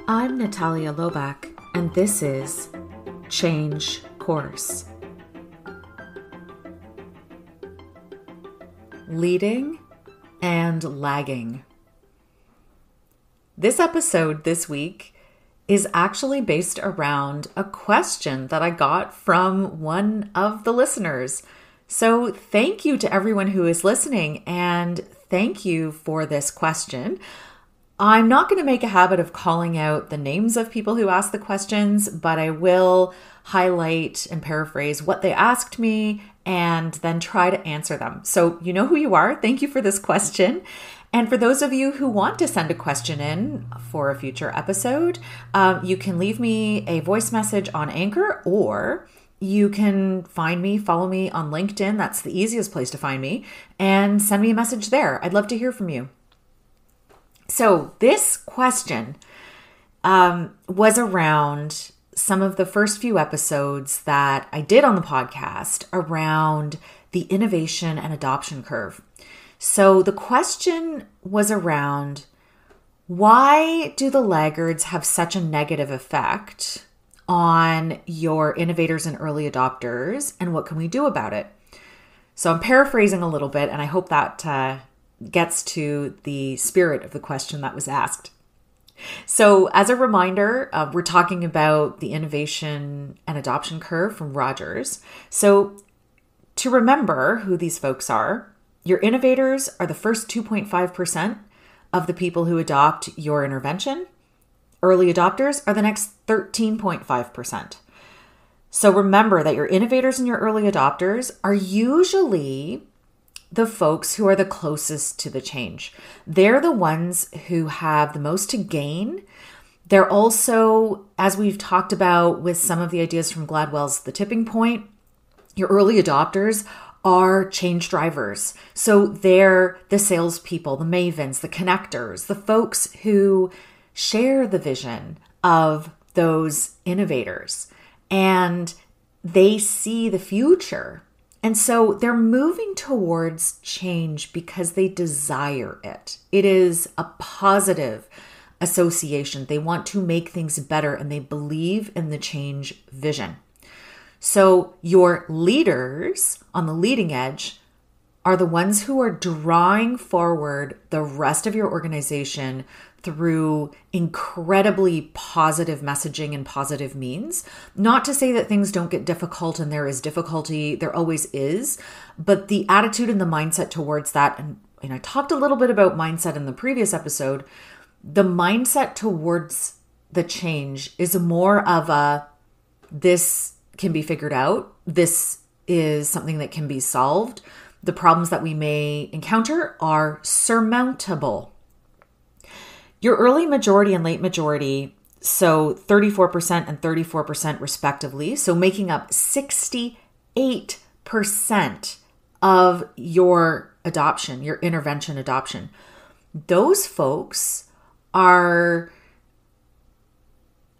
I'm Natalia Lobach, and this is Change Course. Leading and lagging. This episode this week is actually based around a question that I got from one of the listeners. So thank you to everyone who is listening, and thank you for this question. I'm not going to make a habit of calling out the names of people who ask the questions, but I will highlight and paraphrase what they asked me and then try to answer them. So you know who you are. Thank you for this question. And for those of you who want to send a question in for a future episode, you can leave me a voice message on Anchor, or you can follow me on LinkedIn. That's the easiest place to find me, and send me a message there. I'd love to hear from you. So this question was around some of the first few episodes that I did on the podcast around the innovation and adoption curve. So the question was around, why do the laggards have such a negative effect on your innovators and early adopters, and what can we do about it? So I'm paraphrasing a little bit, and I hope that gets to the spirit of the question that was asked. So as a reminder, we're talking about the innovation and adoption curve from Rogers. So to remember who these folks are, your innovators are the first 2.5% of the people who adopt your intervention. Early adopters are the next 13.5%. So remember that your innovators and your early adopters are usually the folks who are the closest to the change. They're the ones who have the most to gain. They're also, as we've talked about with some of the ideas from Gladwell's The Tipping Point, your early adopters are change drivers. So they're the salespeople, the mavens, the connectors, the folks who share the vision of those innovators, and they see the future. And so they're moving towards change because they desire it. It is a positive association. They want to make things better, and they believe in the change vision. So your leaders on the leading edge are the ones who are drawing forward the rest of your organization through incredibly positive messaging and positive means. Not to say that things don't get difficult and there is difficulty, there always is, but the attitude and the mindset towards that, and I talked a little bit about mindset in the previous episode, the mindset towards the change is more of a, this can be figured out, this is something that can be solved, the problems that we may encounter are surmountable. Your early majority and late majority, so 34% and 34% respectively, so making up 68% of your adoption, your intervention adoption. Those folks are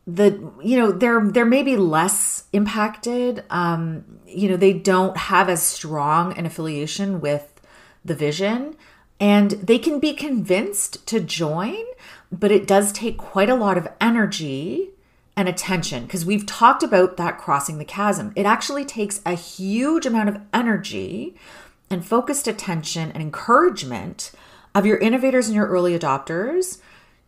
they're maybe less impacted. They don't have as strong an affiliation with the vision, and they can be convinced to join, but it does take quite a lot of energy and attention, because we've talked about that crossing the chasm. It actually takes a huge amount of energy and focused attention and encouragement of your innovators and your early adopters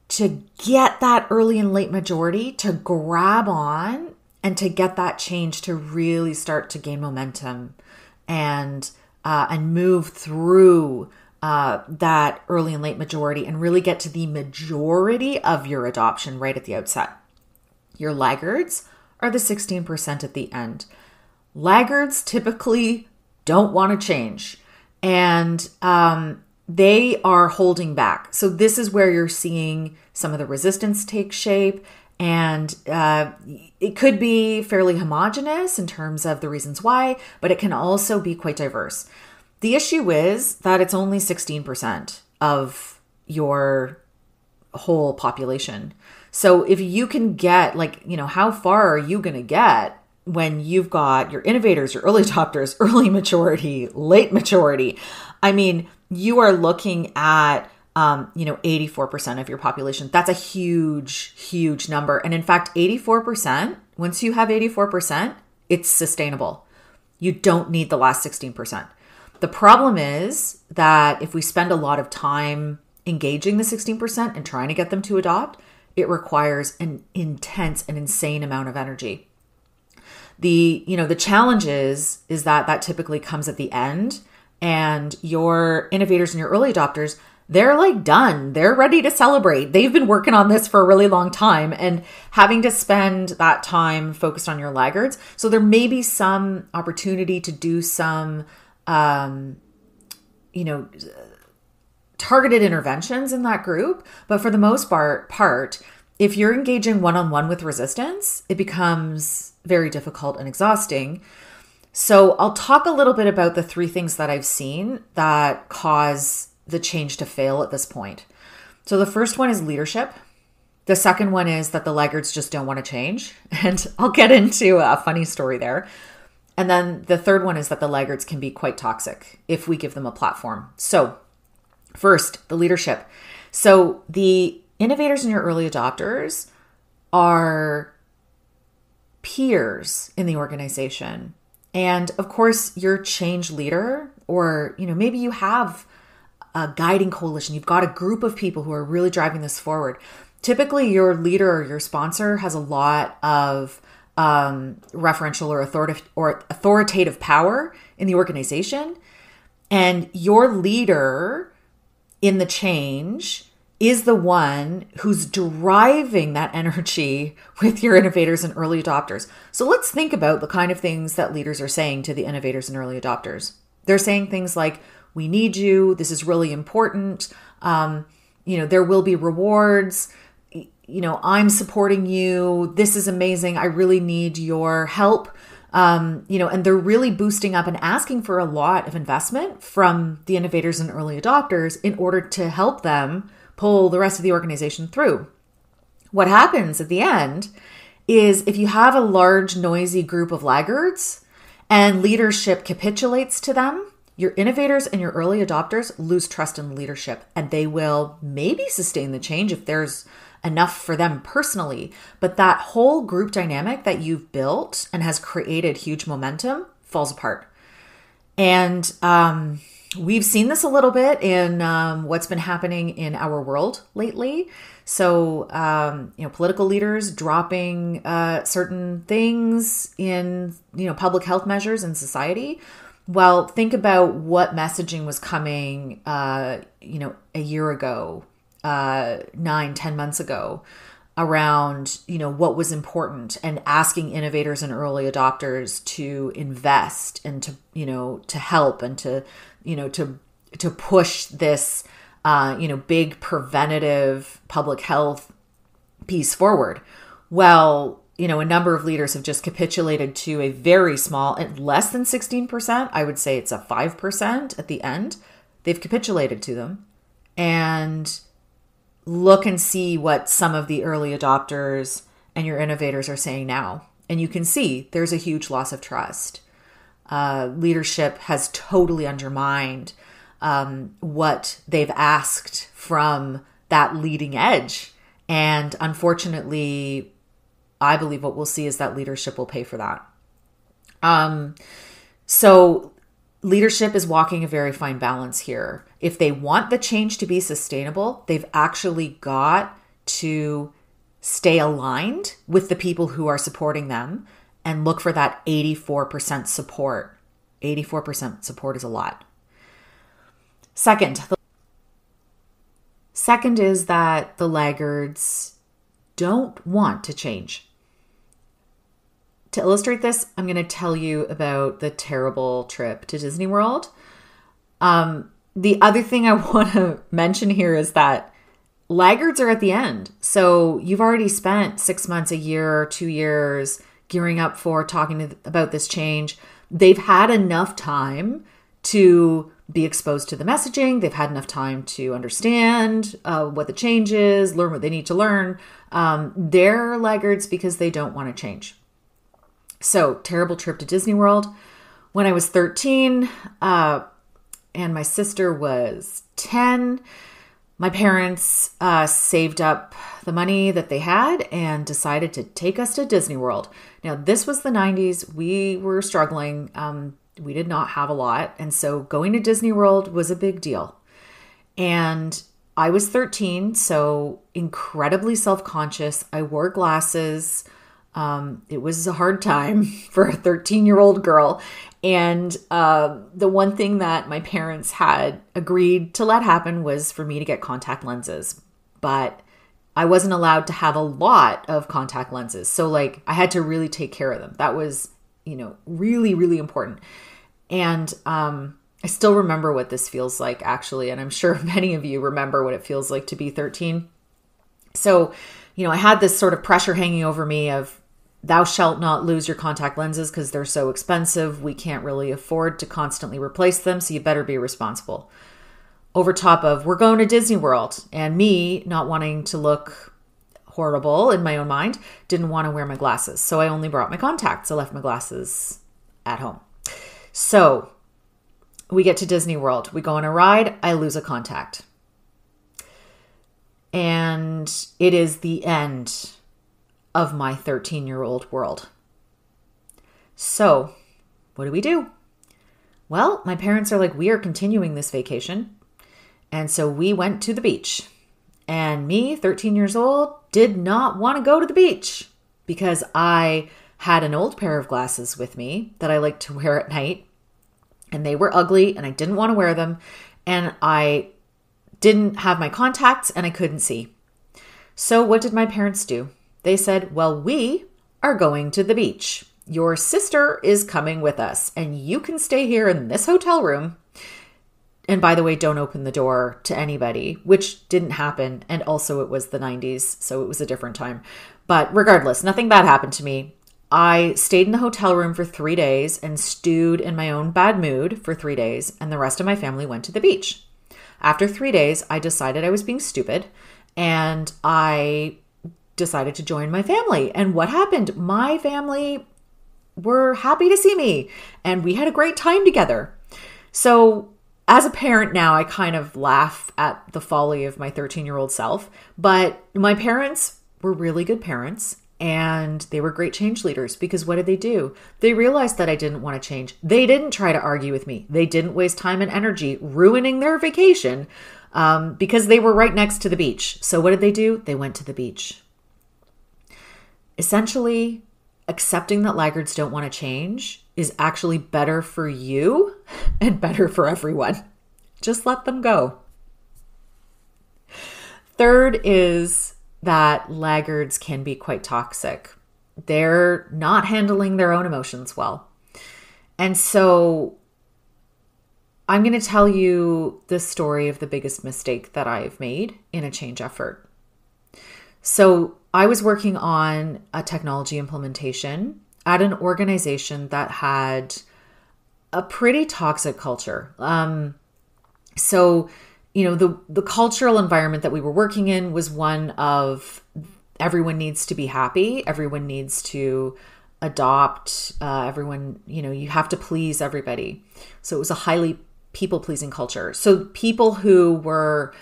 to get that early and late majority to grab on and to get that change to really start to gain momentum and move through that early and late majority and really get to the majority of your adoption right at the outset. Your laggards are the 16% at the end. Laggards typically don't want to change, and they are holding back. So this is where you're seeing some of the resistance take shape, and it could be fairly homogenous in terms of the reasons why, but it can also be quite diverse. The issue is that it's only 16% of your whole population. So if you can get, how far are you going to get when you've got your innovators, your early adopters, early maturity, late maturity? I mean, you are looking at 84% of your population. That's a huge, huge number. And in fact, 84%, once you have 84%, it's sustainable. You don't need the last 16%. The problem is that if we spend a lot of time engaging the 16% and trying to get them to adopt, it requires an intense and insane amount of energy. The challenge is that typically comes at the end, and your innovators and your early adopters, they're like done. They're ready to celebrate. They've been working on this for a really long time and having to spend that time focused on your laggards. So there may be some opportunity to do some, targeted interventions in that group. But for the most part, if you're engaging one-on-one with resistance, it becomes very difficult and exhausting. So I'll talk a little bit about the 3 things that I've seen that cause the change to fail at this point. So the first one is leadership. The second one is that the laggards just don't want to change. And I'll get into a funny story there. And then the third one is that the laggards can be quite toxic if we give them a platform. So first, the leadership. So the innovators and your early adopters are peers in the organization. And of course, your change leader, or, maybe you have a guiding coalition. You've got a group of people who are really driving this forward. Typically, your leader or your sponsor has a lot of referential or authoritative power in the organization. And your leader in the change is the one who's driving that energy with your innovators and early adopters. So let's think about the kind of things that leaders are saying to the innovators and early adopters. They're saying things like, we need you. This is really important. There will be rewards. I'm supporting you. This is amazing. I really need your help. And they're really boosting up and asking for a lot of investment from the innovators and early adopters in order to help them pull the rest of the organization through. What happens at the end is if you have a large, noisy group of laggards and leadership capitulates to them, your innovators and your early adopters lose trust in leadership, and they will maybe sustain the change if there's enough for them personally. But that whole group dynamic that you've built and has created huge momentum falls apart. And we've seen this a little bit in what's been happening in our world lately. So, political leaders dropping certain things in, public health measures in society. Well, think about what messaging was coming, a year ago, 9-10 months ago around, what was important, and asking innovators and early adopters to invest and to help and to push this, big preventative public health piece forward. Well, a number of leaders have just capitulated to a very small, and less than 16%. I would say it's a 5% at the end. They've capitulated to them. And look and see what some of the early adopters and your innovators are saying now. And you can see there's a huge loss of trust. Leadership has totally undermined what they've asked from that leading edge. And unfortunately, I believe what we'll see is that leadership will pay for that. So leadership is walking a very fine balance here. If they want the change to be sustainable, they've actually got to stay aligned with the people who are supporting them and look for that 84% support. 84% support is a lot. Second is that the laggards don't want to change. To illustrate this, I'm going to tell you about the terrible trip to Disney World. The other thing I want to mention here is that laggards are at the end. So you've already spent 6 months, a year, 2 years gearing up for talking about this change. They've had enough time to be exposed to the messaging. They've had enough time to understand what the change is, learn what they need to learn. They're laggards because they don't want to change. So, terrible trip to Disney World. When I was 13 and my sister was 10, My parents saved up the money that they had and decided to take us to Disney World. Now, this was the 90s. We were struggling. We did not have a lot. And so going to Disney World was a big deal. And I was 13, so incredibly self-conscious. I wore glasses. It was a hard time for a 13-year-old girl. And the one thing that my parents had agreed to let happen was for me to get contact lenses. But I wasn't allowed to have a lot of contact lenses. So like I had to really take care of them. That was, really, really important. And I still remember what this feels like, actually. And I'm sure many of you remember what it feels like to be 13. So, I had this sort of pressure hanging over me of, thou shalt not lose your contact lenses because they're so expensive. We can't really afford to constantly replace them. So you better be responsible. Over top of, we're going to Disney World, and me not wanting to look horrible in my own mind, didn't want to wear my glasses. So I only brought my contacts. I left my glasses at home. So we get to Disney World. We go on a ride. I lose a contact. And it is the end of my 13-year-old world. So what do? Well, my parents are like, we are continuing this vacation. And so we went to the beach. And me, 13 years old, did not want to go to the beach because I had an old pair of glasses with me that I like to wear at night. And they were ugly and I didn't want to wear them. And I didn't have my contacts and I couldn't see. So what did my parents do? They said, well, we are going to the beach. Your sister is coming with us and you can stay here in this hotel room. And by the way, don't open the door to anybody, which didn't happen. And also it was the 90s, so it was a different time. But regardless, nothing bad happened to me. I stayed in the hotel room for 3 days and stewed in my own bad mood for 3 days. And the rest of my family went to the beach. After 3 days, I decided I was being stupid and I decided to join my family. And what happened? My family were happy to see me and we had a great time together. So as a parent now, I kind of laugh at the folly of my 13-year-old self, but my parents were really good parents and they were great change leaders because what did they do? They realized that I didn't want to change. They didn't try to argue with me. They didn't waste time and energy ruining their vacation because they were right next to the beach. So what did they do? They went to the beach. Essentially, accepting that laggards don't want to change is actually better for you and better for everyone. Just let them go. Third is that laggards can be quite toxic. They're not handling their own emotions well. And so I'm going to tell you the story of the biggest mistake that I've made in a change effort. So I was working on a technology implementation at an organization that had a pretty toxic culture. The cultural environment that we were working in was one of everyone needs to be happy. Everyone needs to adopt. Everyone, you have to please everybody. So it was a highly people-pleasing culture. So people who were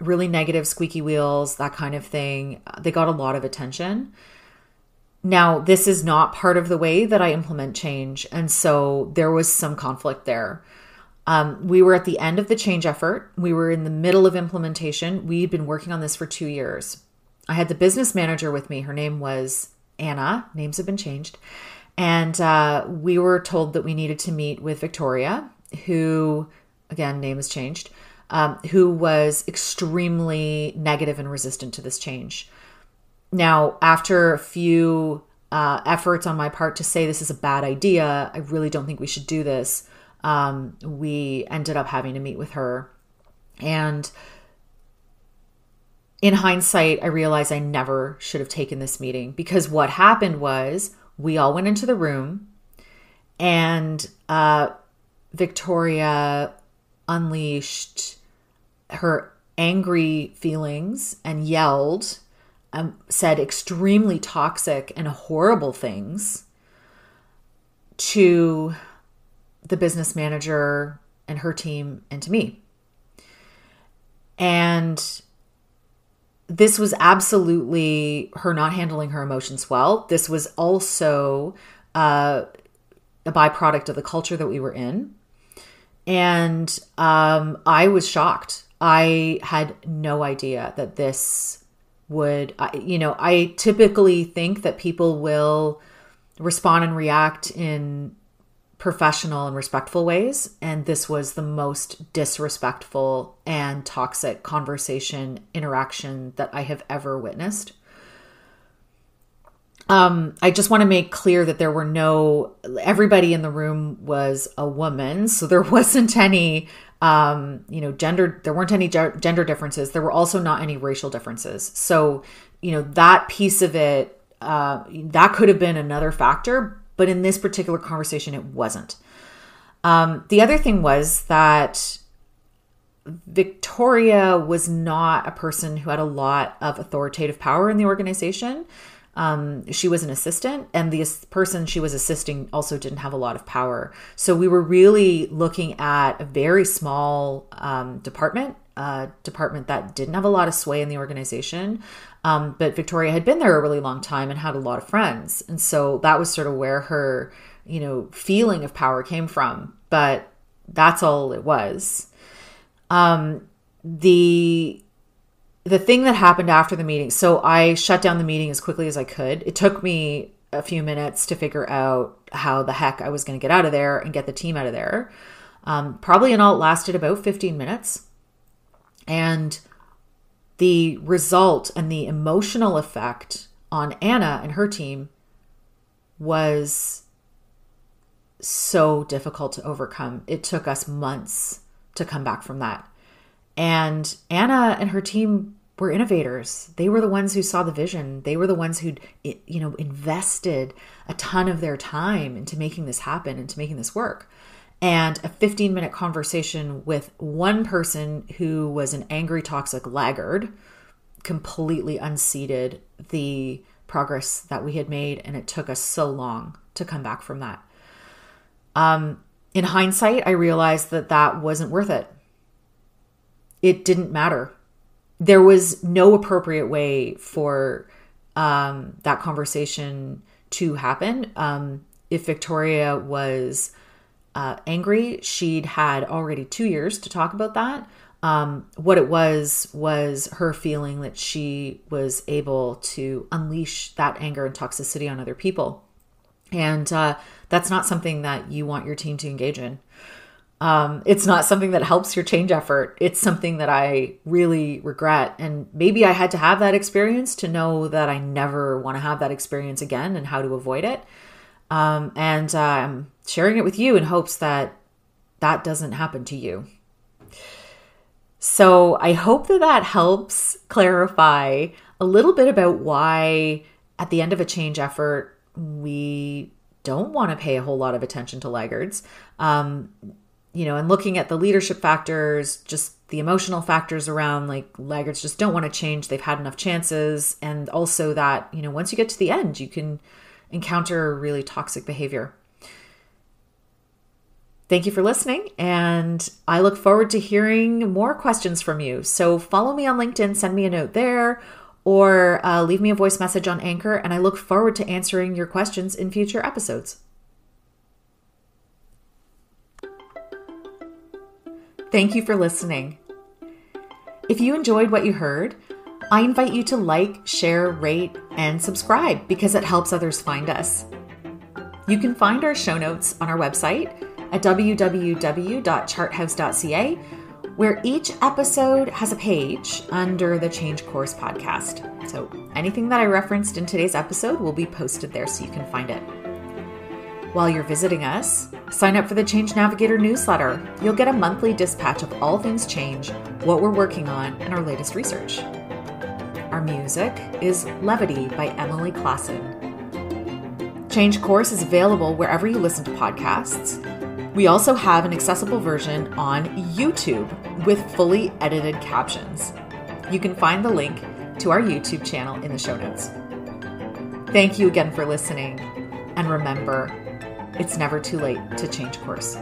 really negative, squeaky wheels, that kind of thing, they got a lot of attention. Now, this is not part of the way that I implement change. And so there was some conflict there. We were at the end of the change effort. We were in the middle of implementation. We'd been working on this for 2 years. I had the business manager with me. Her name was Anna. Names have been changed. And we were told that we needed to meet with Victoria, who, again, name has changed, who was extremely negative and resistant to this change. Now, after a few efforts on my part to say this is a bad idea, I really don't think we should do this, we ended up having to meet with her. And in hindsight, I realized I never should have taken this meeting because what happened was we all went into the room and Victoria unleashed her angry feelings and yelled, said extremely toxic and horrible things to the business manager and her team and to me. And this was absolutely her not handling her emotions well. This was also a byproduct of the culture that we were in. And I was shocked. I had no idea that this would, I typically think that people will respond and react in professional and respectful ways. And this was the most disrespectful and toxic conversation interaction that I have ever witnessed. I just want to make clear that everybody in the room was a woman. So there wasn't any, there weren't any gender differences. There were also not any racial differences. So, that piece of it, that could have been another factor, but in this particular conversation, it wasn't. The other thing was that Victoria was not a person who had a lot of authoritative power in the organization. She was an assistant, and the person she was assisting also didn't have a lot of power. So we were really looking at a very small department that didn't have a lot of sway in the organization. But Victoria had been there a really long time and had a lot of friends. And so that was sort of where her, feeling of power came from. But that's all it was. The thing that happened after the meeting, so I shut down the meeting as quickly as I could. It took me a few minutes to figure out how the heck I was going to get out of there and get the team out of there. Probably in all, it lasted about 15 minutes. And the result and the emotional effect on Anna and her team was so difficult to overcome. It took us months to come back from that. And Anna and her team were innovators. They were the ones who saw the vision. They were the ones who'd, invested a ton of their time into making this happen and to making this work. And a 15-minute conversation with one person who was an angry, toxic laggard completely unseated the progress that we had made. And it took us so long to come back from that. In hindsight, I realized that wasn't worth it. It didn't matter. There was no appropriate way for that conversation to happen. If Victoria was angry, she'd had already 2 years to talk about that. What it was her feeling that she was able to unleash that anger and toxicity on other people. And that's not something that you want your team to engage in. It's not something that helps your change effort. It's something that I really regret. And maybe I had to have that experience to know that I never want to have that experience again and how to avoid it. And I'm sharing it with you in hopes that that doesn't happen to you. So I hope that helps clarify a little bit about why at the end of a change effort, we don't want to pay a whole lot of attention to laggards. And looking at the leadership factors, just the emotional factors around like laggards just don't want to change. They've had enough chances. And also that, once you get to the end, you can encounter really toxic behavior. Thank you for listening. And I look forward to hearing more questions from you. So follow me on LinkedIn, send me a note there, or leave me a voice message on Anchor. And I look forward to answering your questions in future episodes. Thank you for listening. If you enjoyed what you heard, I invite you to like, share, rate, and subscribe because it helps others find us. You can find our show notes on our website at www.charthouse.ca, where each episode has a page under the Change Course podcast. So anything that I referenced in today's episode will be posted there so you can find it. While you're visiting us, sign up for the Change Navigator newsletter. You'll get a monthly dispatch of all things change, what we're working on, and our latest research. Our music is Levity by Emily Klassen. Change Course is available wherever you listen to podcasts. We also have an accessible version on YouTube with fully edited captions. You can find the link to our YouTube channel in the show notes. Thank you again for listening, and remember, it's never too late to change course.